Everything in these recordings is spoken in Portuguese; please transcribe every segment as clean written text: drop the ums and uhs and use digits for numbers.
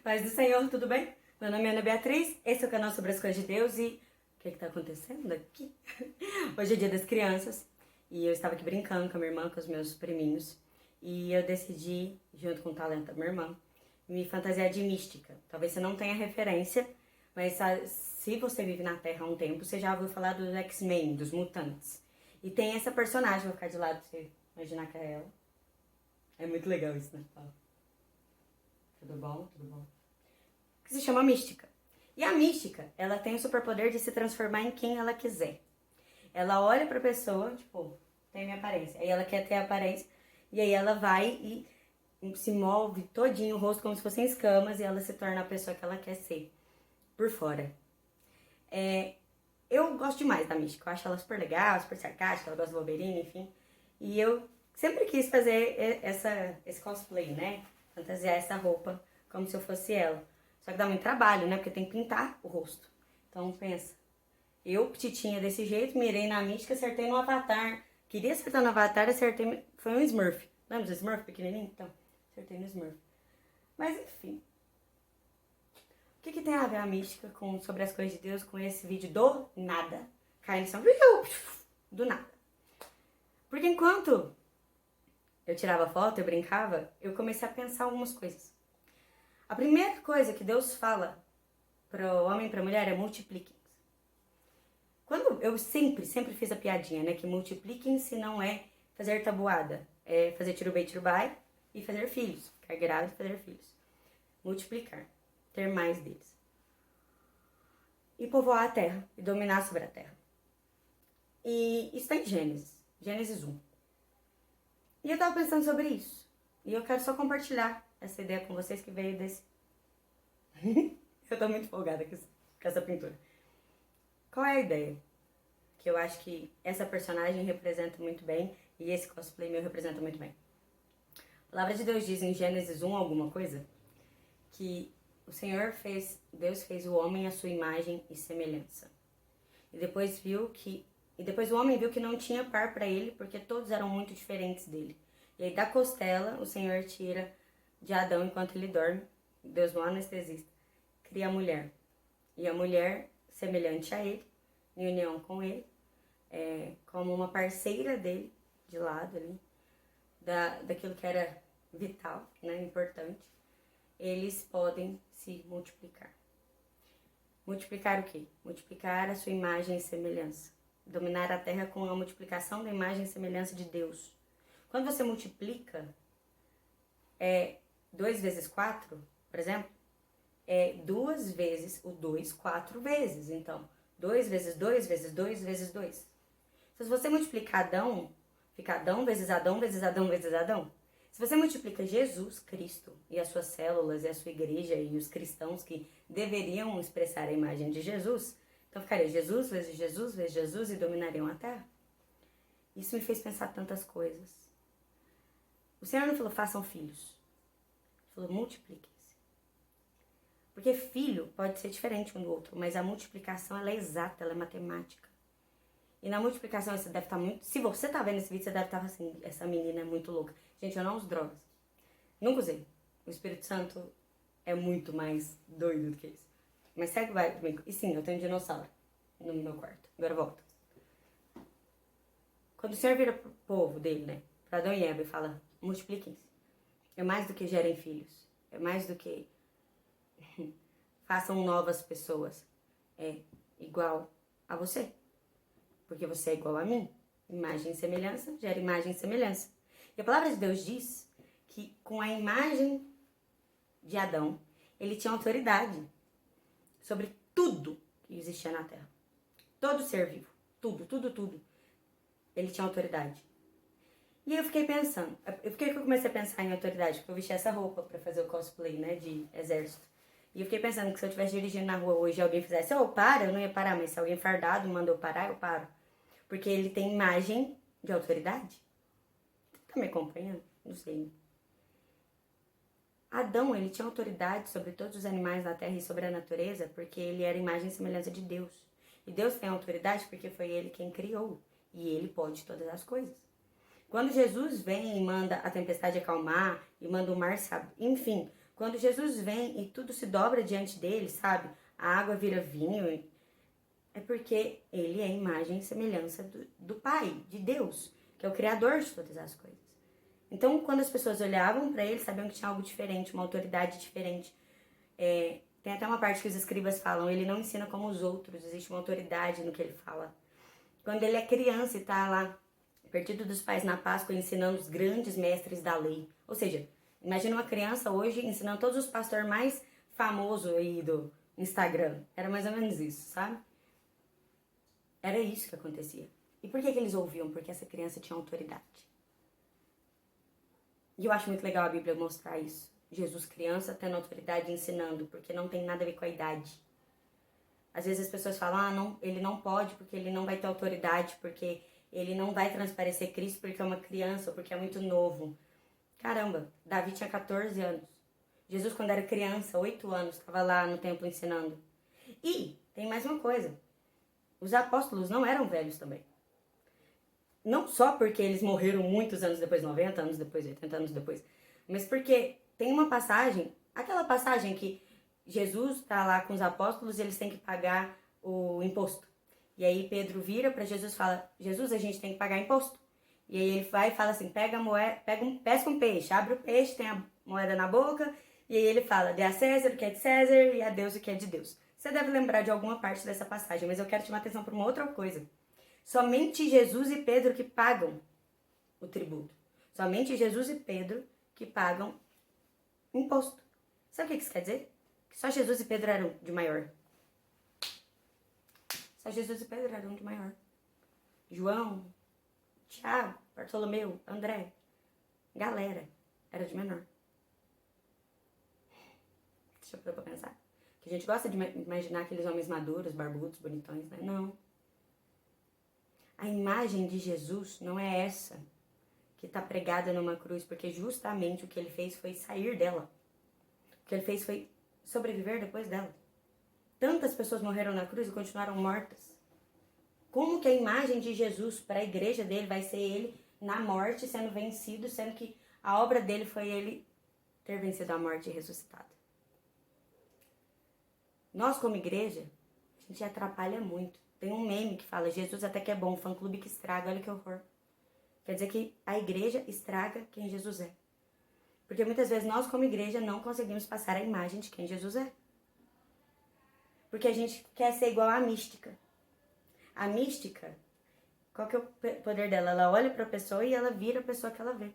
Paz do Senhor, tudo bem? Meu nome é Ana Beatriz, esse é o canal sobre as coisas de Deus e... O que tá acontecendo aqui? Hoje é dia das crianças e eu estava aqui brincando com a minha irmã, com os meus priminhos. E eu decidi, junto com o talento da minha irmã, me fantasiar de mística. Talvez você não tenha referência, mas se você vive na Terra há um tempo, você já ouviu falar dos X-Men, dos mutantes. E tem essa personagem, vou ficar de lado pra você imaginar que é ela. É muito legal isso, né? Tudo bom? Tudo bom? Que se chama mística. E a mística, ela tem o superpoder de se transformar em quem ela quiser. Ela olha pra pessoa, tipo, tem minha aparência. Aí ela quer ter a aparência, e aí ela vai e se move todinho o rosto como se fossem escamas, e ela se torna a pessoa que ela quer ser, por fora. Eu gosto demais da mística, eu acho ela super legal, super sarcástica, ela gosta de bobeirinha, enfim. E eu sempre quis fazer esse cosplay, né? Fantasiar essa roupa como se eu fosse ela. Só que dá muito trabalho, né? Porque tem que pintar o rosto. Então pensa, eu, petitinha desse jeito, mirei na mística, acertei no Avatar. Queria acertar no Avatar, acertei... Foi um Smurf. Lembra do Smurf pequenininho? Então, acertei no Smurf. Mas enfim. O que tem a ver a mística sobre as coisas de Deus com esse vídeo do nada? Cai no chão, do nada. Porque enquanto eu tirava foto, eu brincava, eu comecei a pensar algumas coisas. A primeira coisa que Deus fala para o homem e para a mulher é multipliquem-se. Quando eu sempre fiz a piadinha, né, que multipliquem-se não é fazer tabuada, é fazer tirubai e fazer filhos, ficar grávida e fazer filhos. Multiplicar, ter mais deles. E povoar a terra, e dominar sobre a terra. E isso está em Gênesis 1. E eu tava pensando sobre isso. E eu quero só compartilhar essa ideia com vocês que veio desse... Eu tô muito empolgada com essa pintura. Qual é a ideia? Que eu acho que essa personagem representa muito bem e esse cosplay meu representa muito bem. A palavra de Deus diz em Gênesis 1 alguma coisa que Deus fez o homem à sua imagem e semelhança. E depois o homem viu que não tinha par para ele, porque todos eram muito diferentes dele. E aí da costela o Senhor tira de Adão enquanto ele dorme, Deus não anestesista, cria a mulher. E a mulher, semelhante a ele, em união com ele, como uma parceira dele, de lado ali, daquilo que era vital, né, importante, eles podem se multiplicar. Multiplicar o quê? Multiplicar a sua imagem e semelhança. Dominar a terra com a multiplicação da imagem e semelhança de Deus. Quando você multiplica 2 vezes 4, por exemplo, é 2 vezes o 2, 4 vezes. Então, 2 vezes 2 vezes 2 vezes 2. Se você multiplicar Adão, fica Adão vezes Adão vezes Adão vezes Adão. Se você multiplica Jesus Cristo e as suas células e a sua igreja e os cristãos que deveriam expressar a imagem de Jesus, então ficaria Jesus vezes Jesus vezes Jesus e dominariam a terra. Isso me fez pensar tantas coisas. O Senhor não falou, façam filhos. Ele falou, multipliquem-se. Porque filho pode ser diferente um do outro, mas a multiplicação ela é exata, ela é matemática. E na multiplicação você deve estar muito... Se você tá vendo esse vídeo, você deve estar assim, essa menina é muito louca. Gente, eu não uso drogas. Nunca usei. O Espírito Santo é muito mais doido do que isso. Mas segue vai comigo. E sim, eu tenho um dinossauro no meu quarto. Agora volta. Quando o Senhor vira pro povo dele, né? Pra Adão e Eva e fala, multipliquem-se. É mais do que gerem filhos. É mais do que façam novas pessoas. É igual a você. Porque você é igual a mim. Imagem e semelhança gera imagem e semelhança. E a palavra de Deus diz que com a imagem de Adão, ele tinha autoridade sobre tudo que existia na terra. Todo ser vivo. Tudo. Ele tinha autoridade. E eu fiquei pensando. Por que eu comecei a pensar em autoridade? Porque eu vesti essa roupa pra fazer o cosplay, né, de exército. E eu fiquei pensando que se eu estivesse dirigindo na rua hoje e alguém fizesse, para, eu não ia parar. Mas se alguém fardado manda eu parar, eu paro. Porque ele tem imagem de autoridade. Tá me acompanhando? Não sei. Adão, ele tinha autoridade sobre todos os animais da terra e sobre a natureza, porque ele era imagem e semelhança de Deus. E Deus tem autoridade porque foi ele quem criou. E ele pode todas as coisas. Quando Jesus vem e manda a tempestade acalmar, e manda o mar, sabe? Enfim, Quando Jesus vem e tudo se dobra diante dele, sabe? A água vira vinho, é porque ele é a imagem e semelhança do Pai, de Deus, que é o Criador de todas as coisas. Então, quando as pessoas olhavam para ele, sabiam que tinha algo diferente, uma autoridade diferente. Tem até uma parte que os escribas falam, ele não ensina como os outros, existe uma autoridade no que ele fala. Quando ele é criança e está lá, perdido dos pais na Páscoa, ensinando os grandes mestres da lei. Ou seja, imagina uma criança hoje ensinando todos os pastores mais famosos aí do Instagram. Era mais ou menos isso, sabe? Era isso que acontecia. E por que eles ouviam? Porque essa criança tinha autoridade. E eu acho muito legal a Bíblia mostrar isso. Jesus criança tendo autoridade ensinando, porque não tem nada a ver com a idade. Às vezes as pessoas falam, não, ele não pode porque ele não vai ter autoridade, porque ele não vai transparecer Cristo porque é uma criança, ou porque é muito novo. Caramba, Davi tinha 14 anos. Jesus, quando era criança, 8 anos, estava lá no templo ensinando. E tem mais uma coisa. Os apóstolos não eram velhos também. Não só porque eles morreram muitos anos depois, 90 anos depois, 80 anos depois, mas porque tem uma passagem, aquela passagem que Jesus está lá com os apóstolos e eles têm que pagar o imposto. E aí Pedro vira para Jesus e fala, Jesus, a gente tem que pagar imposto. E aí ele vai e fala assim, pesca um peixe, abre o peixe, tem a moeda na boca, e aí ele fala, dê a César o que é de César e a Deus o que é de Deus. Você deve lembrar de alguma parte dessa passagem, mas eu quero chamar atenção para uma outra coisa. Somente Jesus e Pedro que pagam o tributo. Somente Jesus e Pedro que pagam imposto. Sabe o que isso quer dizer? Que só Jesus e Pedro eram de maior. Só Jesus e Pedro eram de maior. João, Tiago, Bartolomeu, André, galera, era de menor. Deixa eu parar pra pensar. Que a gente gosta de imaginar aqueles homens maduros, barbudos, bonitões, né? Não. A imagem de Jesus não é essa que está pregada numa cruz, porque justamente o que ele fez foi sair dela. O que ele fez foi sobreviver depois dela. Tantas pessoas morreram na cruz e continuaram mortas. Como que a imagem de Jesus para a igreja dele vai ser ele na morte, sendo vencido, sendo que a obra dele foi ele ter vencido a morte e ressuscitado? Nós, como igreja, a gente atrapalha muito. Tem um meme que fala, Jesus até que é bom, fã-clube que estraga, olha que horror. Quer dizer que a igreja estraga quem Jesus é. Porque muitas vezes nós, como igreja, não conseguimos passar a imagem de quem Jesus é. Porque a gente quer ser igual à mística. A mística, qual que é o poder dela? Ela olha para a pessoa e ela vira a pessoa que ela vê.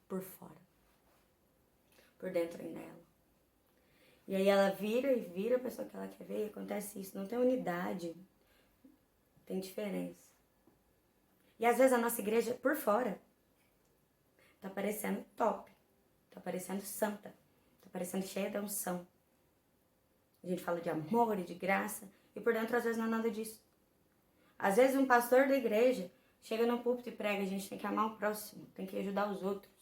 Por fora. Por dentro ainda ela. E aí ela vira e vira a pessoa que ela quer ver e acontece isso. Não tem unidade. Tem diferença. E às vezes a nossa igreja, por fora, tá parecendo top. Tá parecendo santa. Tá parecendo cheia da unção. A gente fala de amor e de graça. E por dentro, às vezes, não é nada disso. Às vezes, um pastor da igreja chega no púlpito e prega. A gente tem que amar o próximo. Tem que ajudar os outros.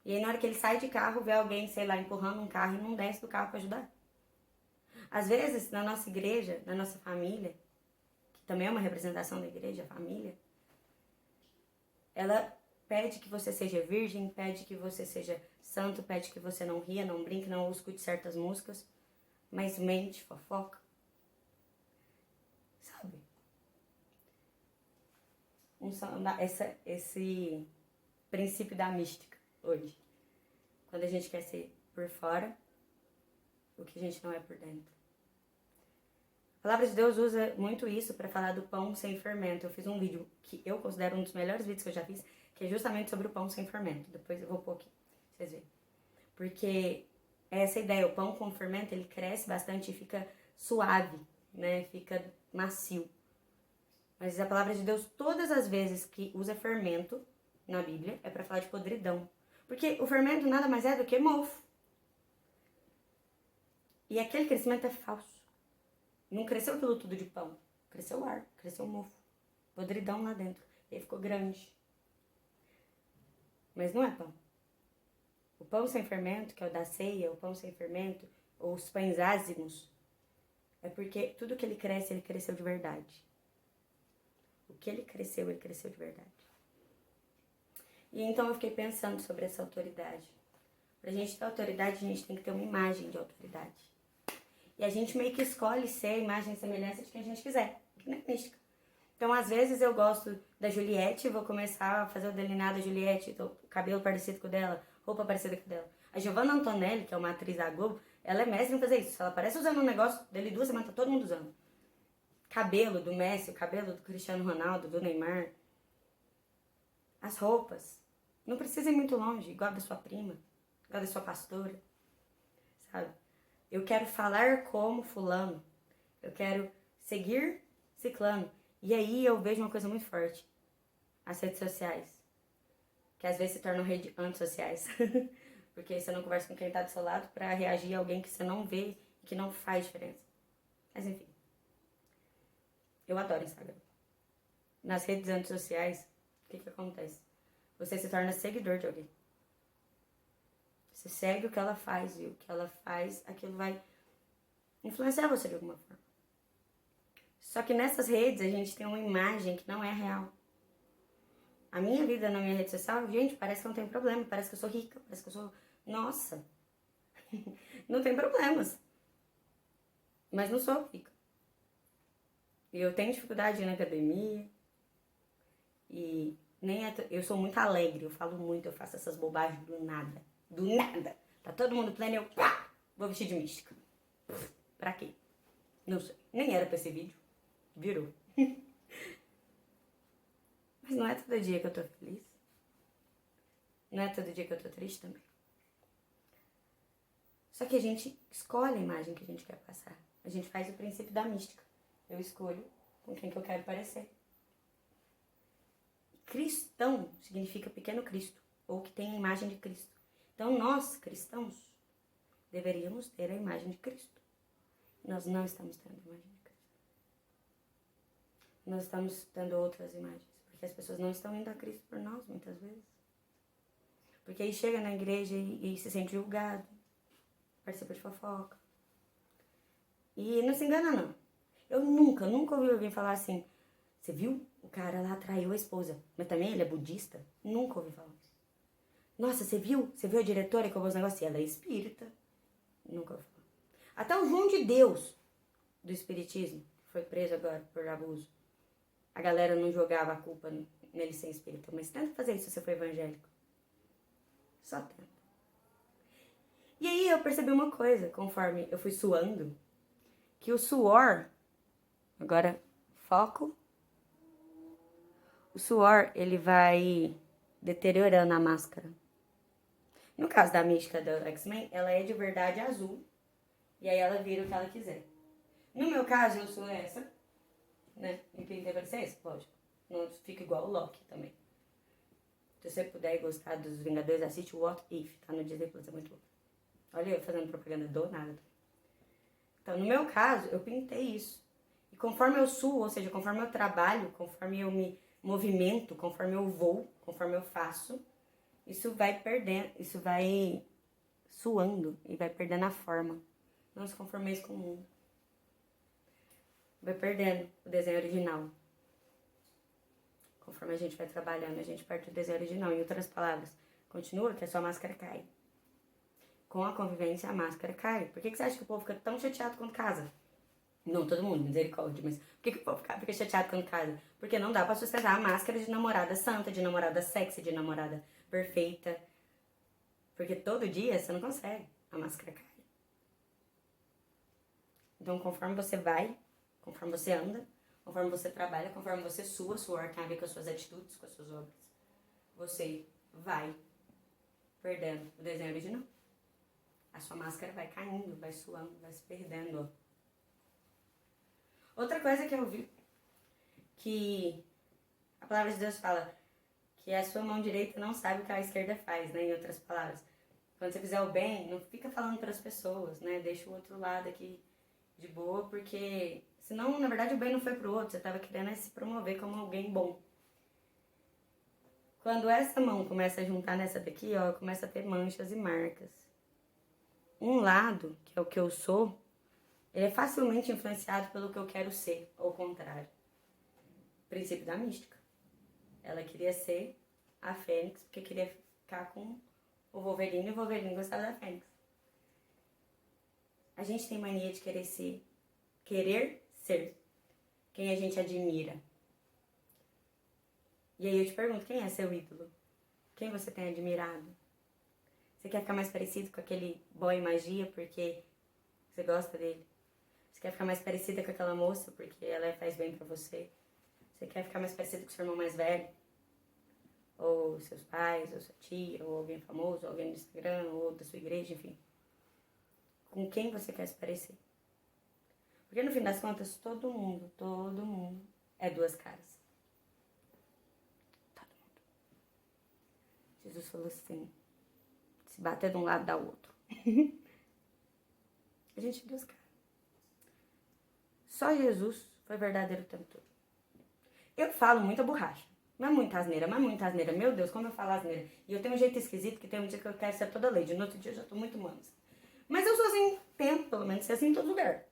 E aí, na hora que ele sai de carro, vê alguém, sei lá, empurrando um carro e não desce do carro para ajudar. Às vezes, na nossa igreja, na nossa família, que também é uma representação da igreja, a família, ela pede que você seja virgem, pede que você seja santo, pede que você não ria, não brinque, não escute certas músicas, mas mente, fofoca. Sabe? Esse princípio da mística hoje. Quando a gente quer ser por fora, o que a gente não é por dentro. A palavra de Deus usa muito isso para falar do pão sem fermento. Eu fiz um vídeo que eu considero um dos melhores vídeos que eu já fiz, que é justamente sobre o pão sem fermento. Depois eu vou pôr aqui, pra vocês verem. Porque essa ideia, o pão com fermento, ele cresce bastante e fica suave, né? Fica macio. Mas a palavra de Deus, todas as vezes que usa fermento na Bíblia, é para falar de podridão. Porque o fermento nada mais é do que mofo. E aquele crescimento é falso. Não cresceu aquilo tudo de pão. Cresceu ar, cresceu mofo. Podridão lá dentro. E aí ficou grande. Mas não é pão. O pão sem fermento, que é o da ceia, o pão sem fermento, ou os pães ázimos, é porque tudo que ele cresceu de verdade. O que ele cresceu de verdade. E então eu fiquei pensando sobre essa autoridade. Pra gente ter autoridade, a gente tem que ter uma imagem de autoridade. E a gente meio que escolhe ser a imagem e semelhança de quem a gente quiser, que nem mística. Então, às vezes, eu gosto da Juliette, vou começar a fazer o delineado da Juliette, cabelo parecido com o dela, roupa parecida com o dela. A Giovanna Antonelli, que é uma atriz da Globo, ela é mestre em fazer isso. Se ela aparece usando um negócio, dele 2 semanas tá todo mundo usando. Cabelo do Messi, o cabelo do Cristiano Ronaldo, do Neymar. As roupas. Não precisa ir muito longe, igual a da sua prima, igual a da sua pastora, sabe? Eu quero falar como fulano. Eu quero seguir ciclano. E aí eu vejo uma coisa muito forte. As redes sociais. Que às vezes se tornam redes antissociais. Porque você não conversa com quem tá do seu lado pra reagir a alguém que você não vê e que não faz diferença. Mas enfim. Eu adoro Instagram. Nas redes antissociais, o que acontece? Você se torna seguidor de alguém. Você segue o que ela faz e o que ela faz, aquilo vai influenciar você de alguma forma. Só que nessas redes a gente tem uma imagem que não é real. A minha vida na minha rede social, gente, parece que eu não tenho problema, parece que eu sou rica, parece que eu sou... Nossa! Não tem problemas. Mas não sou rica. E eu tenho dificuldade na academia. E nem eu sou muito alegre, eu falo muito, eu faço essas bobagens do nada. Do nada! Tá todo mundo pleno e eu pá, vou vestir de mística. Pra quê? Não sei. Nem era pra esse vídeo. Virou. Mas não é todo dia que eu tô feliz. Não é todo dia que eu tô triste também. Só que a gente escolhe a imagem que a gente quer passar. A gente faz o princípio da mística. Eu escolho com quem que eu quero parecer. Cristão significa pequeno Cristo, ou que tem a imagem de Cristo. Então nós, cristãos, deveríamos ter a imagem de Cristo. Nós não estamos tendo a imagem de Cristo. Nós estamos tendo outras imagens. Porque as pessoas não estão indo a Cristo por nós, muitas vezes. Porque aí chega na igreja e se sente julgado. Participa de fofoca. E não se engana, não. Eu nunca ouvi alguém falar assim, você viu? O cara lá traiu a esposa. Mas também ele é budista? Nunca ouvi falar isso. Nossa, você viu? Você viu a diretora que roubou os negócios? Ela é espírita. Nunca ouvi falar. Até o João de Deus do espiritismo, que foi preso agora por abuso. A galera não jogava a culpa nele ser espírita. Mas tenta fazer isso se você for evangélico. Só tenta. E aí eu percebi uma coisa, conforme eu fui suando, que o suor, agora foco, o suor ele vai deteriorando a máscara. No caso da mística do X-Men, ela é de verdade azul, e aí ela vira o que ela quiser. No meu caso, eu sou essa, né? E pintei pra ser essa, lógico. Não fica igual o Loki também. Se você puder e gostar dos Vingadores, assiste o What If, tá no Disney Plus, é muito bom. Olha eu fazendo propaganda do nada. Então, no meu caso, eu pintei isso. E conforme eu suo, ou seja, conforme eu trabalho, conforme eu me movimento, conforme eu vou, conforme eu faço, isso vai perdendo, isso vai suando e vai perdendo a forma. Não se conformeis com o mundo. Vai perdendo o desenho original. Conforme a gente vai trabalhando, a gente perde o desenho original. Em outras palavras, continua que a sua máscara cai. Com a convivência, a máscara cai. Por que você acha que o povo fica tão chateado quando casa? Não todo mundo, misericórdia, mas por que o povo fica chateado quando casa? Porque não dá pra sustentar a máscara de namorada santa, de namorada sexy, de namorada perfeita. Porque todo dia você não consegue, a máscara cai. Então, conforme você vai, conforme você anda, conforme você trabalha, conforme você sua, suor tem a ver com as suas atitudes, com as suas obras, você vai perdendo o desenho original. A sua máscara vai caindo, vai suando, vai se perdendo. Outra coisa que eu vi, que a palavra de Deus fala, que a sua mão direita não sabe o que a esquerda faz, né? Em outras palavras. Quando você fizer o bem, não fica falando para as pessoas, né? Deixa o outro lado aqui de boa, porque senão, na verdade, o bem não foi pro outro. Você estava querendo se promover como alguém bom. Quando essa mão começa a juntar nessa daqui, ó, começa a ter manchas e marcas. Um lado, que é o que eu sou, ele é facilmente influenciado pelo que eu quero ser, ou o contrário. Princípio da mística. Ela queria ser a Fênix, porque queria ficar com o Wolverine e o Wolverine gostava da Fênix. A gente tem mania de querer ser quem a gente admira. E aí eu te pergunto, quem é seu ídolo? Quem você tem admirado? Você quer ficar mais parecido com aquele boy magia porque você gosta dele? Você quer ficar mais parecida com aquela moça porque ela faz bem pra você? Você quer ficar mais parecido com seu irmão mais velho? Ou seus pais, ou sua tia, ou alguém famoso, ou alguém do Instagram, ou da sua igreja, enfim. Com quem você quer se parecer? Porque no fim das contas, todo mundo é duas caras. Todo mundo. Jesus falou assim, se bater de um lado, dá o outro. A gente é duas caras. Só Jesus foi verdadeiro o tempo todo. Eu falo muita borracha. Mas muita asneira. Meu Deus, como eu falo asneira. E eu tenho um jeito esquisito, que tem um dia que eu quero ser toda lady. No outro dia eu já tô muito mansa. Mas eu sou assim, tento pelo menos ser assim em todo lugar.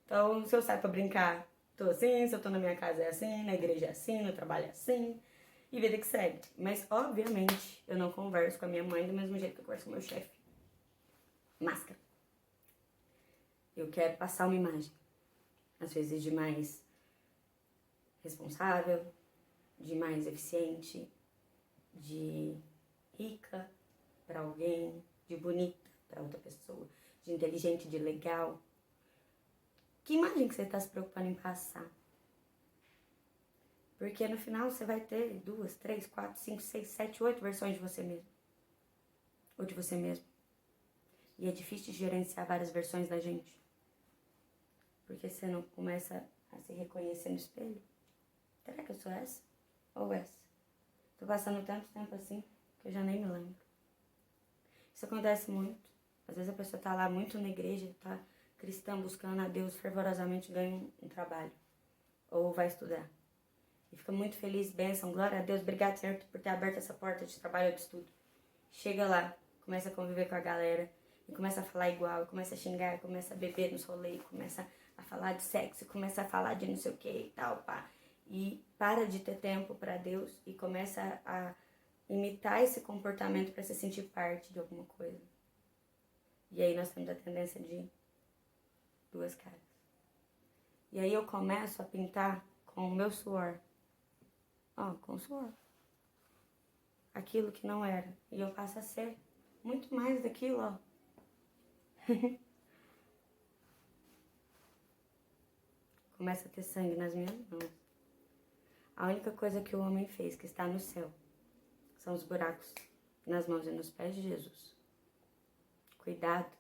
Então, se eu saio pra brincar, tô assim. Se eu tô na minha casa é assim, na igreja é assim, no trabalho é assim. E vida que segue. Mas, obviamente, eu não converso com a minha mãe do mesmo jeito que eu converso com o meu chefe. Máscara. Eu quero passar uma imagem. Às vezes de mais responsável, de mais eficiente, de rica para alguém, de bonita para outra pessoa, de inteligente, de legal. Que imagem que você está se preocupando em passar? Porque no final você vai ter 2, 3, 4, 5, 6, 7, 8 versões de você mesmo. Ou de você mesmo. E é difícil de gerenciar várias versões da gente. Porque você não começa a se reconhecer no espelho. Será que eu sou essa? Ou essa? Tô passando tanto tempo assim que eu já nem me lembro. Isso acontece muito. Às vezes a pessoa tá lá muito na igreja, tá cristã, buscando a Deus fervorosamente, ganha um trabalho. Ou vai estudar. E fica muito feliz, bênção, glória a Deus, obrigado, Senhor, por ter aberto essa porta de trabalho ou de estudo. Chega lá, começa a conviver com a galera, e começa a falar igual, começa a xingar, começa a beber nos rolês, começa a falar de sexo, começa a falar de não sei o que e tal, pá. E para de ter tempo para Deus e começa a imitar esse comportamento para se sentir parte de alguma coisa. E aí nós temos a tendência de duas caras. E aí eu começo a pintar com o meu suor. Com suor. Aquilo que não era. E eu passo a ser muito mais daquilo, ó. Começa a ter sangue nas minhas mãos. A única coisa que o homem fez, que está no céu, são os buracos nas mãos e nos pés de Jesus. Cuidado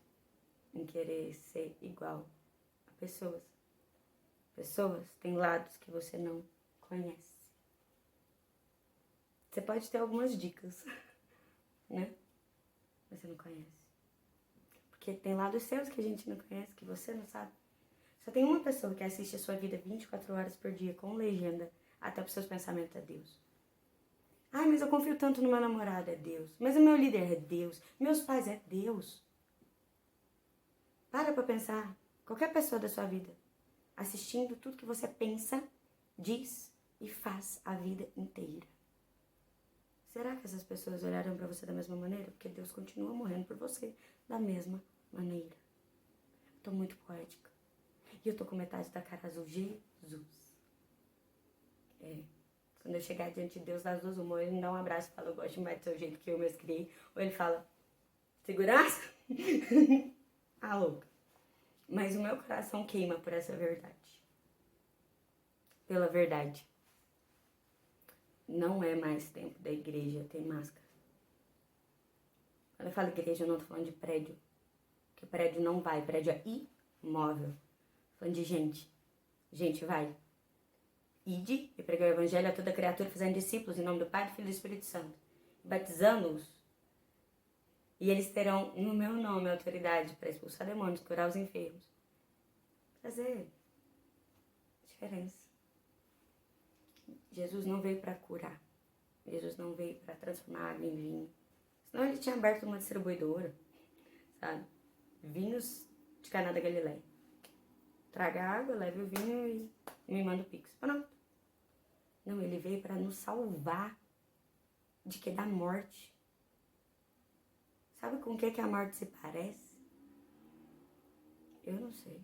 em querer ser igual a pessoas. Pessoas têm lados que você não conhece. Você pode ter algumas dicas, né? Mas você não conhece. Porque tem lados seus que a gente não conhece, que você não sabe. Só tem uma pessoa que assiste a sua vida 24 horas por dia, com legenda, até para os seus pensamentos, é Deus. Ai, mas eu confio tanto no meu namorado, é Deus. Mas o meu líder é Deus. Meus pais é Deus. Para pensar. Qualquer pessoa da sua vida, assistindo tudo que você pensa, diz e faz a vida inteira. Será que essas pessoas olharam para você da mesma maneira? Porque Deus continua morrendo por você da mesma maneira. Tô muito poética. E eu tô com metade da cara azul. Jesus. Quando eu chegar diante de Deus das duas, uma, ele me dá um abraço e fala, eu gosto mais do seu jeito que eu mesmo criei. Ou ele fala, segurança? Ah, louca. Mas o meu coração queima por essa verdade. Pela verdade. Não é mais tempo da igreja ter máscara. Quando eu falo igreja, eu não tô falando de prédio. Porque prédio não vai, prédio é imóvel. Tô falando de gente. Gente, vai. Ide e pregar o evangelho a toda criatura, fazendo discípulos em nome do Pai, do Filho e do Espírito Santo. Batizando-os. E eles terão, no meu nome, autoridade para expulsar demônios, curar os enfermos. Fazer diferença. Jesus não veio para curar. Jesus não veio para transformar água em vinho. Senão ele tinha aberto uma distribuidora, sabe? Vinhos de Caná da Galileia. Traga água, leve o vinho e me manda o pix. Pronto. Não, ele veio para nos salvar de que? Da morte. Sabe com o que a morte se parece? Eu não sei.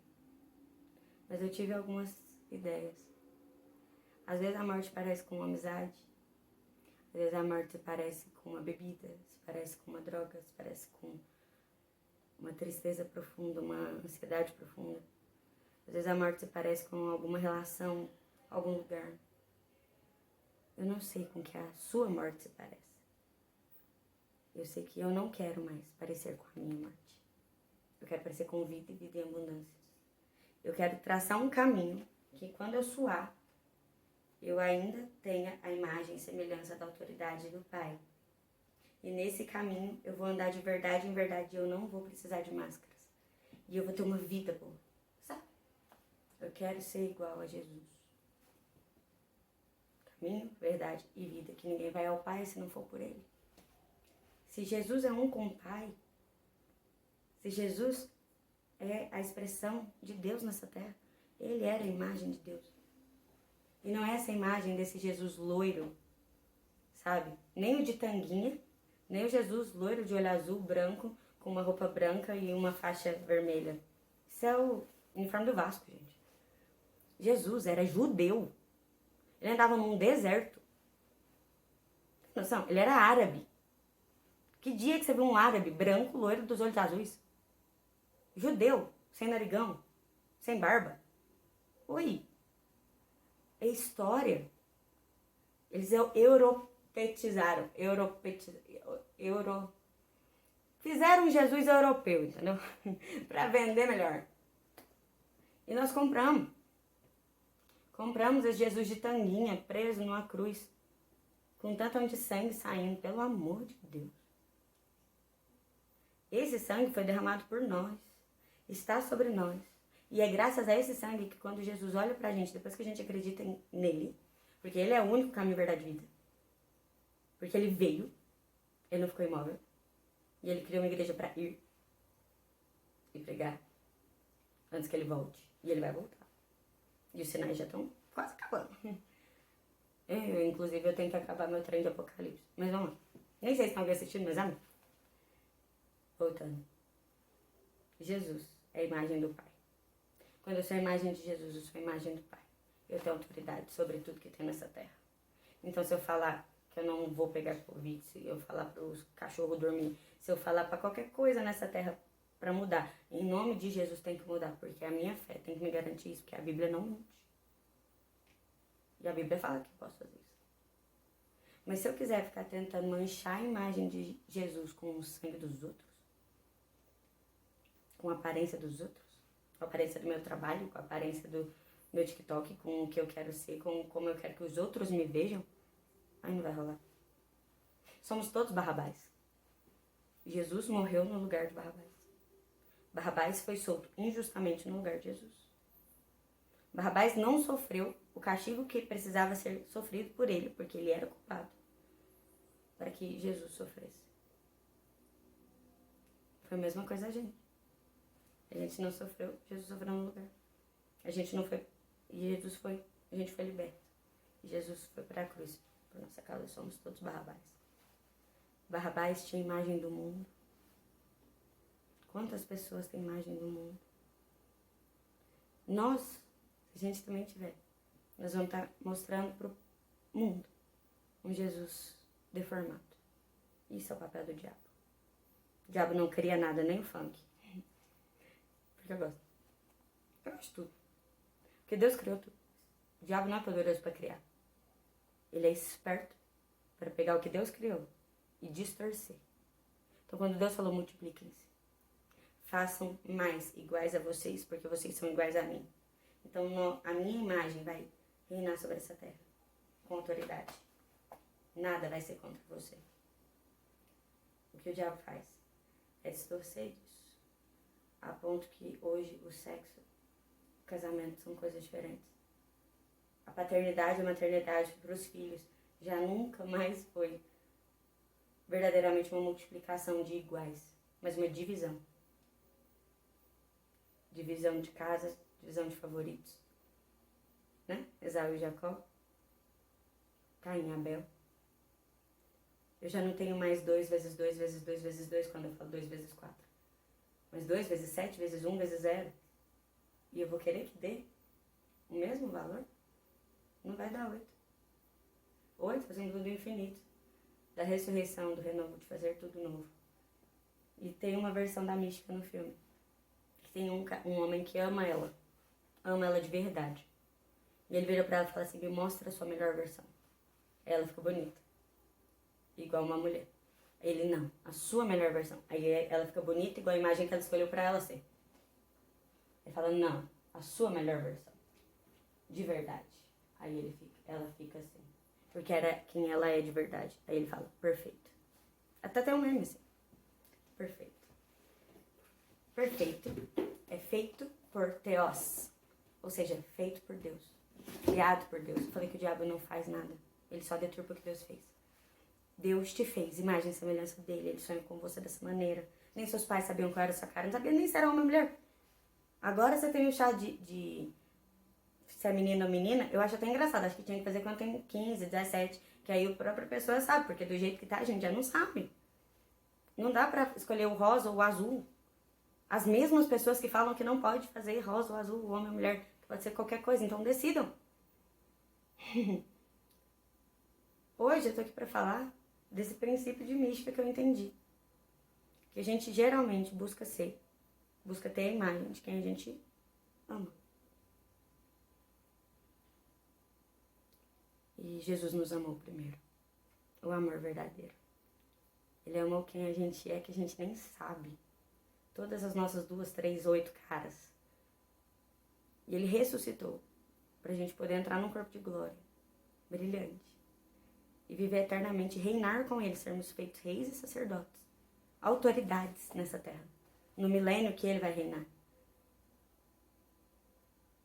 Mas eu tive algumas ideias. Às vezes a morte parece com uma amizade. Às vezes a morte se parece com uma bebida, se parece com uma droga, se parece com uma tristeza profunda, uma ansiedade profunda. Às vezes a morte se parece com alguma relação, algum lugar. Eu não sei com que a sua morte se parece. Eu sei que eu não quero mais parecer com a minha morte. Eu quero parecer com vida e vida em abundância. Eu quero traçar um caminho que quando eu suar, eu ainda tenha a imagem e semelhança da autoridade do Pai. E nesse caminho eu vou andar de verdade em verdade e eu não vou precisar de máscaras. E eu vou ter uma vida boa, sabe? Eu quero ser igual a Jesus. Caminho, verdade e vida, que ninguém vai ao Pai se não for por Ele. Se Jesus é um com o Pai, se Jesus é a expressão de Deus nessa terra, Ele era a imagem de Deus. E não é essa imagem desse Jesus loiro, sabe? Nem o de tanguinha, nem o Jesus loiro de olho azul, branco, com uma roupa branca e uma faixa vermelha. Isso é o uniforme do Vasco, gente. Jesus era judeu. Ele andava num deserto. Tem noção? Ele era árabe. Que dia que você viu um árabe branco, loiro, dos olhos azuis? Judeu, sem narigão, sem barba. Oi. É história. Eles europeizaram. Fizeram um Jesus europeu, entendeu? Pra vender melhor. E nós compramos. Compramos esse Jesus de tanguinha, preso numa cruz. Com tanto de sangue saindo, pelo amor de Deus. Esse sangue foi derramado por nós. Está sobre nós. E é graças a esse sangue que quando Jesus olha pra gente, depois que a gente acredita nele, porque ele é o único caminho, verdade e vida. Porque ele veio, ele não ficou imóvel. E ele criou uma igreja pra ir e pregar antes que ele volte. E ele vai voltar. E os sinais já estão quase acabando. Inclusive, eu tenho que acabar meu trem de apocalipse. Mas vamos lá. Nem sei se estão assistindo, mas amém. Voltando. Jesus é a imagem do Pai. Quando eu sou a imagem de Jesus, eu sou a imagem do Pai. Eu tenho autoridade sobre tudo que tem nessa terra. Então, se eu falar que eu não vou pegar Covid, se eu falar para os cachorros dormir, se eu falar para qualquer coisa nessa terra para mudar, em nome de Jesus tem que mudar, porque a minha fé tem que me garantir isso, porque a Bíblia não mente. E a Bíblia fala que eu posso fazer isso. Mas se eu quiser ficar tentando manchar a imagem de Jesus com o sangue dos outros, com a aparência dos outros, com a aparência do meu trabalho, com a aparência do meu TikTok, com o que eu quero ser, com como eu quero que os outros me vejam, aí não vai rolar. Somos todos Barrabás. Jesus morreu no lugar de Barrabás. Barrabás foi solto injustamente no lugar de Jesus. Barrabás não sofreu o castigo que precisava ser sofrido por ele, porque ele era culpado, para que Jesus sofresse. Foi a mesma coisa a gente. A gente não sofreu, Jesus sofreu no lugar. A gente não foi, e Jesus foi, a gente foi liberto. E Jesus foi para a cruz. Por nossa causa, somos todos Barrabás. Barrabás tinha imagem do mundo. Quantas pessoas têm imagem do mundo? Nós, se a gente também tiver, nós vamos estar mostrando para o mundo um Jesus deformado. Isso é o papel do diabo. O diabo não cria nada, nem o funk. Porque eu gosto. Eu gosto de tudo. Porque Deus criou tudo. O diabo não é poderoso para criar. Ele é esperto para pegar o que Deus criou e distorcer. Então, quando Deus falou multipliquem-se, façam mais iguais a vocês, porque vocês são iguais a mim. Então, a minha imagem vai reinar sobre essa terra com autoridade. Nada vai ser contra você. O que o diabo faz é distorcer isso, a ponto que hoje o sexo, o casamento são coisas diferentes. A paternidade e a maternidade para os filhos já nunca mais foi verdadeiramente uma multiplicação de iguais, mas uma divisão. Divisão de casas, divisão de favoritos. Né? Esaú e Jacó, Caim e Abel. Eu já não tenho mais 2 vezes 2 vezes 2 vezes 2 quando eu falo 2 vezes 4. Mas 2 vezes 7 vezes 1 vezes 0. E eu vou querer que dê o mesmo valor? Não vai dar 8. 8 fazendo do infinito. Da ressurreição, do renovo, de fazer tudo novo. E tem uma versão da mística no filme. Que tem um homem que ama ela de verdade. E ele vira pra ela e fala assim, me mostra a sua melhor versão. Ela ficou bonita. Igual uma mulher. Ele, não, a sua melhor versão. Aí ela fica bonita igual a imagem que ela escolheu pra ela ser. Ele fala, não, a sua melhor versão. De verdade. Aí ela fica assim. Porque era quem ela é de verdade. Aí ele fala, perfeito. Até tem um meme assim. Perfeito. Perfeito é feito por Theos. Ou seja, feito por Deus. Criado por Deus. Eu falei que o diabo não faz nada. Ele só deturpa o que Deus fez. Deus te fez, imagem e semelhança dele. Ele sonha com você dessa maneira. Nem seus pais sabiam qual era a sua cara. Não sabiam nem se era homem ou mulher. Agora você tem o chá de se é menino ou menina. Eu acho até engraçado. Acho que tinha que fazer quando tem 15, 17. Que aí a própria pessoa sabe. Porque do jeito que tá, a gente já não sabe. Não dá pra escolher o rosa ou o azul. As mesmas pessoas que falam que não pode fazer rosa ou azul, homem ou mulher. Que pode ser qualquer coisa. Então decidam. Hoje eu tô aqui pra falar desse princípio de mística que eu entendi. Que a gente geralmente busca ter a imagem de quem a gente ama. E Jesus nos amou primeiro. O amor verdadeiro. Ele amou quem a gente é, que a gente nem sabe. Todas as nossas 2, 3, 8 caras. E ele ressuscitou pra gente poder entrar num corpo de glória. Brilhante. E viver eternamente, reinar com ele, sermos feitos reis e sacerdotes. Autoridades nessa terra. No milênio que ele vai reinar.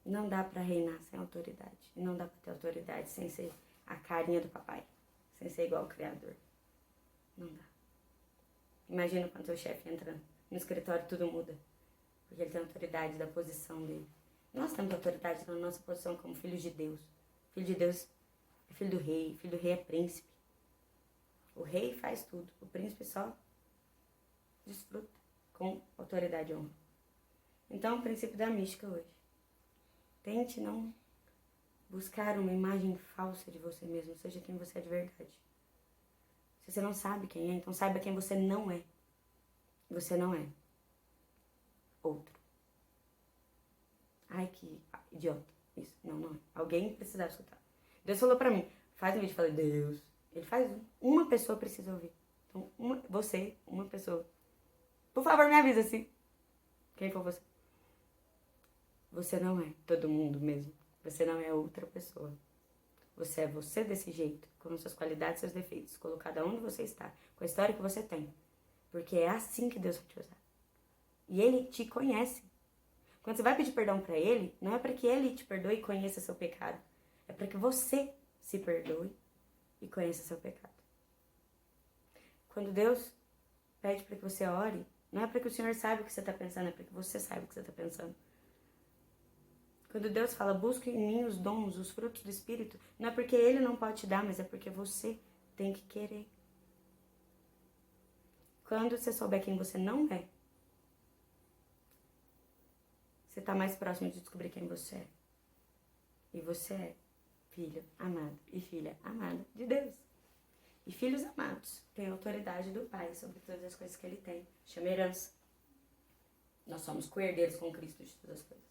Não dá pra reinar sem autoridade. E não dá pra ter autoridade sem ser a carinha do papai. Sem ser igual ao Criador. Não dá. Imagina quando seu chefe entra no escritório, tudo muda. Porque ele tem autoridade da posição dele. Nós temos autoridade na nossa posição como filhos de Deus. Filho de Deus é filho do rei. Filho do rei é príncipe. O rei faz tudo. O príncipe só desfruta com autoridade e honra. Então, o princípio da mística hoje. Tente não buscar uma imagem falsa de você mesmo. Seja quem você é de verdade. Se você não sabe quem é, então saiba quem você não é. Você não é outro. Ai, que idiota. Isso, não é. Alguém precisava escutar. Deus falou pra mim, faz um vídeo. Eu falei, Deus. Ele faz um. Uma pessoa precisa ouvir. Então, uma pessoa. Por favor, me avisa se quem for você. Você não é todo mundo mesmo. Você não é outra pessoa. Você é você desse jeito, com suas qualidades e seus defeitos, colocada onde você está, com a história que você tem. Porque é assim que Deus vai te usar. E Ele te conhece. Quando você vai pedir perdão pra Ele, não é para que Ele te perdoe e conheça seu pecado. É para que você se perdoe e conheça seu pecado. Quando Deus pede para que você ore, não é para que o Senhor saiba o que você está pensando, é para que você saiba o que você está pensando. Quando Deus fala, busque em mim os dons, os frutos do Espírito, não é porque Ele não pode te dar, mas é porque você tem que querer. Quando você souber quem você não é, você está mais próximo de descobrir quem você é. E você é filho amado e filha amada de Deus. E filhos amados têm a autoridade do Pai sobre todas as coisas que Ele tem. Chama herança. Nós somos co-herdeiros com Cristo de todas as coisas.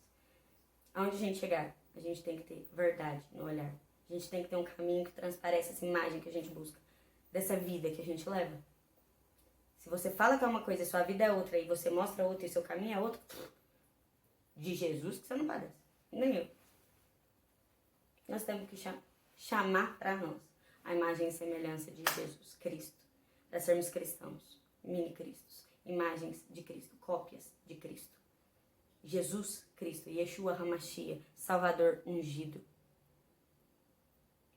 Aonde a gente chegar, a gente tem que ter verdade no olhar. A gente tem que ter um caminho que transparece essa imagem que a gente busca. Dessa vida que a gente leva. Se você fala que é uma coisa e sua vida é outra, e você mostra outra e seu caminho é outro, de Jesus que você não parece. Nem eu. Nós temos que chamar para nós a imagem e semelhança de Jesus Cristo. Para sermos cristãos, mini-cristos, imagens de Cristo, cópias de Cristo. Jesus Cristo, Yeshua HaMashiach, Salvador ungido.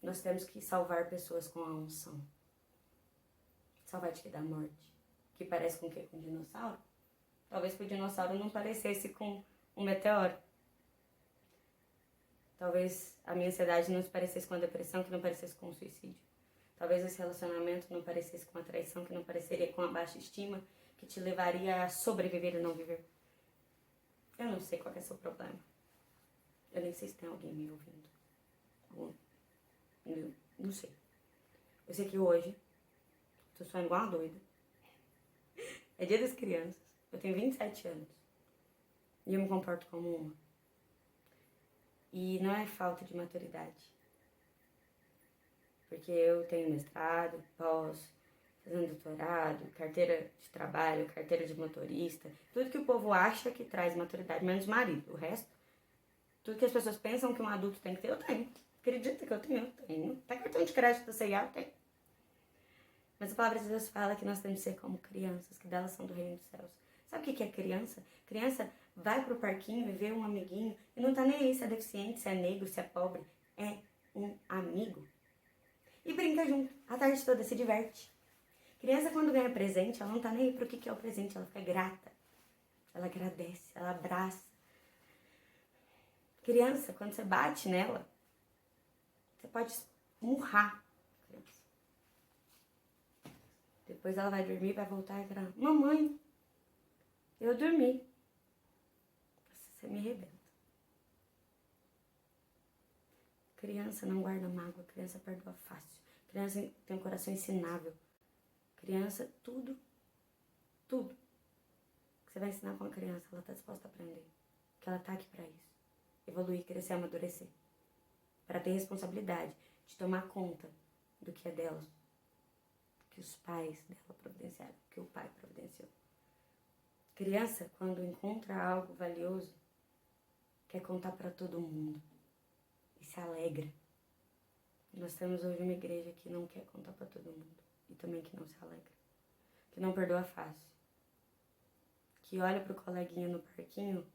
Nós temos que salvar pessoas com a unção. Salvar de que? Da morte. Que parece com o quê? Com um dinossauro? Talvez que o dinossauro não parecesse com um meteoro. Talvez a minha ansiedade não se parecesse com a depressão, que não parecesse com o suicídio. Talvez esse relacionamento não parecesse com uma traição, que não pareceria com uma baixa estima, que te levaria a sobreviver e não viver. Eu não sei qual é o seu problema. Eu nem sei se tem alguém me ouvindo. Não sei. Eu sei que hoje, tô sonhando igual uma doida. É dia das crianças. Eu tenho 27 anos. E eu me comporto como uma. E não é falta de maturidade. Porque eu tenho mestrado, pós, fazendo doutorado, carteira de trabalho, carteira de motorista. Tudo que o povo acha que traz maturidade, menos marido. O resto, tudo que as pessoas pensam que um adulto tem que ter, eu tenho. Acredita que eu tenho. Até cartão de crédito da CIA eu tenho. Mas a palavra de Deus fala que nós temos que ser como crianças, que delas são do reino dos céus. Sabe o que é criança? Criança vai pro parquinho e vê um amiguinho e não tá nem aí se é deficiente, se é negro, se é pobre. É um amigo. E brinca junto. A tarde toda se diverte. Criança, quando ganha presente, ela não tá nem aí pro que é o presente. Ela fica grata. Ela agradece, ela abraça. Criança, quando você bate nela, você pode murrar a criança. Depois ela vai dormir, vai voltar e falar: mamãe, eu dormi. Você me arrebenta. Criança não guarda mágoa, criança perdoa fácil. Criança tem um coração ensinável. Criança, tudo que você vai ensinar com a criança, ela está disposta a aprender. Que ela está aqui para isso. Evoluir, crescer, amadurecer. Para ter responsabilidade de tomar conta do que é dela. Que os pais dela providenciaram, que o pai providenciou. Criança, quando encontra algo valioso, quer contar para todo mundo. E se alegra. Nós temos hoje uma igreja que não quer contar para todo mundo. E também que não se alegra. Que não perdoa fácil. Que olha pro coleguinha no parquinho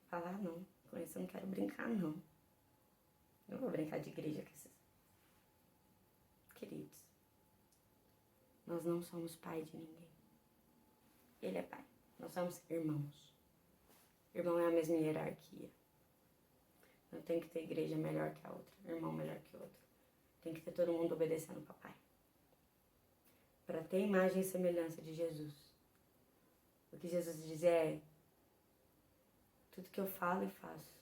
e fala: ah, não, com isso eu não quero brincar, não. Eu vou brincar de igreja com esses. Queridos, nós não somos pai de ninguém. Ele é pai. Nós somos irmãos. Irmão é a mesma hierarquia. Não tem que ter igreja melhor que a outra, irmão melhor que o outro. Tem que ter todo mundo obedecendo o papai. Para ter imagem e semelhança de Jesus. O que Jesus diz é: tudo que eu falo e faço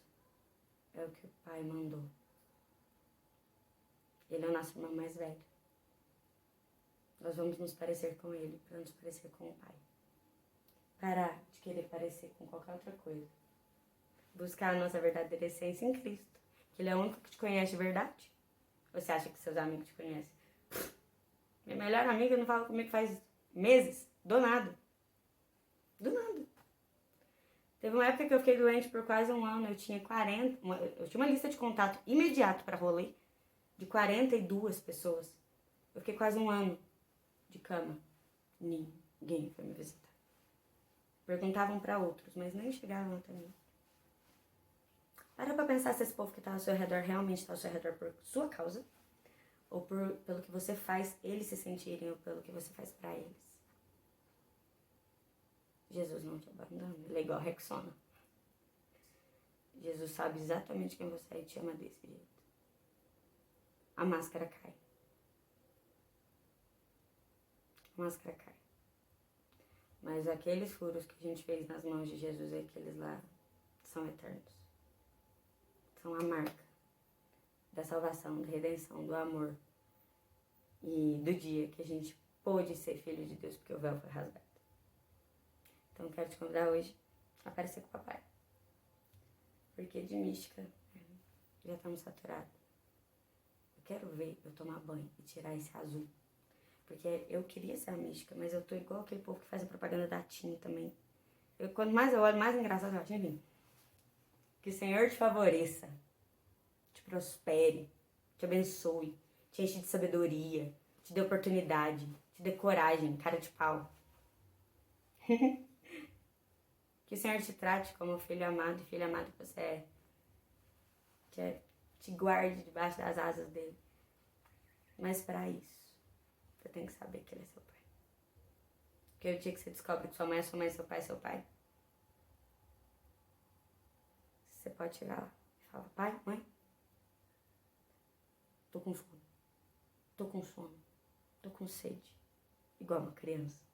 é o que o pai mandou. Ele é o nosso irmão mais velho. Nós vamos nos parecer com ele para nos parecer com o pai. Parar de querer parecer com qualquer outra coisa. Buscar a nossa verdadeira essência em Cristo. Que ele é o único que te conhece de verdade. Ou você acha que seus amigos te conhecem? Minha melhor amiga não fala comigo faz meses. Do nada. Do nada. Teve uma época que eu fiquei doente por quase um ano. Eu tinha uma lista de contato imediato para rolê de 42 pessoas. Eu fiquei quase um ano de cama. Ninguém foi me visitar. Perguntavam para outros, mas nem chegavam até mim. Para pra pensar se esse povo que tá ao seu redor realmente tá ao seu redor por sua causa. Ou pelo que você faz eles se sentirem, ou pelo que você faz pra eles. Jesus não te abandona, ele é igual a Rexona. Jesus sabe exatamente quem você é e te ama desse jeito. A máscara cai. A máscara cai. Mas aqueles furos que a gente fez nas mãos de Jesus, aqueles lá, são eternos. São a marca da salvação, da redenção, do amor. E do dia que a gente pôde ser filho de Deus, porque o véu foi rasgado. Então quero te convidar hoje a aparecer com o papai. Porque de mística já estamos saturados. Eu quero ver eu tomar banho e tirar esse azul. Porque eu queria ser a mística, mas eu tô igual aquele povo que faz a propaganda da TIM também. Quanto mais eu olho, mais engraçado eu acho. Enfim. Que o Senhor te favoreça, te prospere, te abençoe, te enche de sabedoria, te dê oportunidade, te dê coragem, cara de pau. Que o Senhor te trate como filho amado e filha amada que você é. Te guarde debaixo das asas dele. Mas para isso, você tem que saber que ele é seu pai. Porque o dia que você descobre que sua mãe, seu pai é seu pai, você pode chegar lá e falar: pai, mãe, tô com fome, tô com sono, tô com sede, igual uma criança.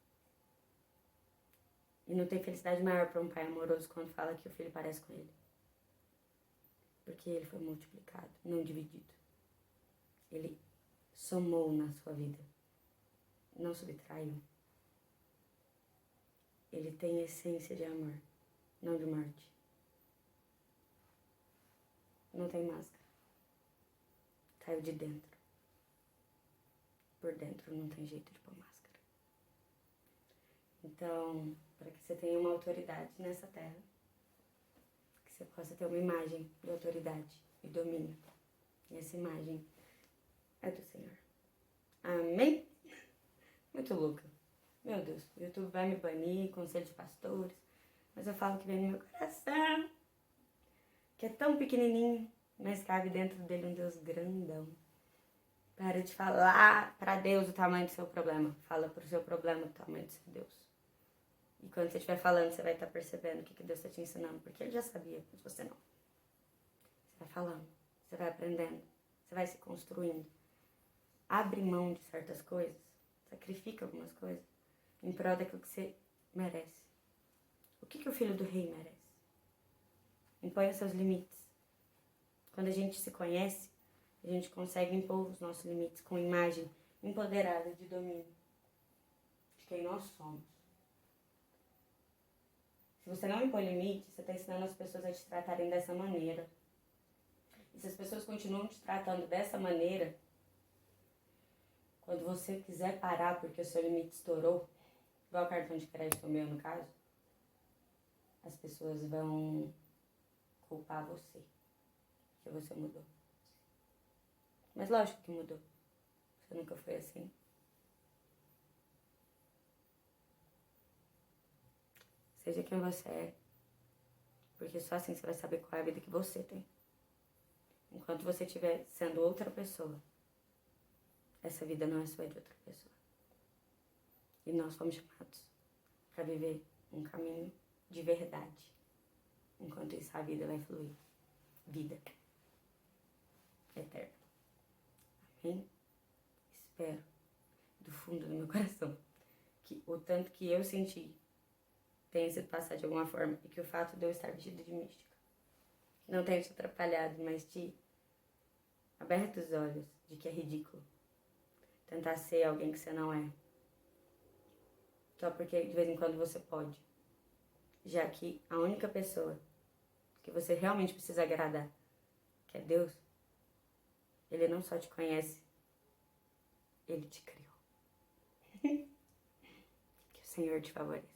E não tem felicidade maior para um pai amoroso quando fala que o filho parece com ele. Porque ele foi multiplicado, não dividido. Ele somou na sua vida, não subtraiu. Ele tem essência de amor, não de morte. Não tem máscara. Caiu de dentro. Por dentro não tem jeito de pôr máscara. Então, para que você tenha uma autoridade nessa terra, que você possa ter uma imagem de autoridade e domínio. E essa imagem é do Senhor. Amém? Muito louca. Meu Deus, o YouTube vai me banir, conselho de pastores. Mas eu falo que vem no meu coração. Que é tão pequenininho, mas cabe dentro dele um Deus grandão. Para de falar para Deus o tamanho do seu problema. Fala pro seu problema o tamanho do seu Deus. E quando você estiver falando, você vai estar percebendo o que Deus está te ensinando. Porque Ele já sabia, mas você não. Você vai falando, você vai aprendendo, você vai se construindo. Abre mão de certas coisas, sacrifica algumas coisas, em prol daquilo que você merece. O que o filho do rei merece? Impõe os seus limites. Quando a gente se conhece, a gente consegue impor os nossos limites com imagem empoderada de domínio de quem nós somos. Se você não impõe limite, você está ensinando as pessoas a te tratarem dessa maneira. E se as pessoas continuam te tratando dessa maneira, quando você quiser parar porque o seu limite estourou, igual o cartão de crédito meu no caso, as pessoas vão culpar você, que você mudou. Mas lógico que mudou. Você nunca foi assim. Seja quem você é, porque só assim você vai saber qual é a vida que você tem. Enquanto você estiver sendo outra pessoa, essa vida não é sua, é de outra pessoa. E nós fomos chamados para viver um caminho de verdade. Enquanto isso, a vida vai fluir. Vida eterna. Amém? Espero, do fundo do meu coração, que o tanto que eu senti tenha sido passado de alguma forma e que o fato de eu estar vestida de mística não tenha te atrapalhado, mas te aberto os olhos de que é ridículo tentar ser alguém que você não é. Só porque de vez em quando você pode. Já que a única pessoa que você realmente precisa agradar, que é Deus, Ele não só te conhece, Ele te criou. Que o Senhor te favoreça.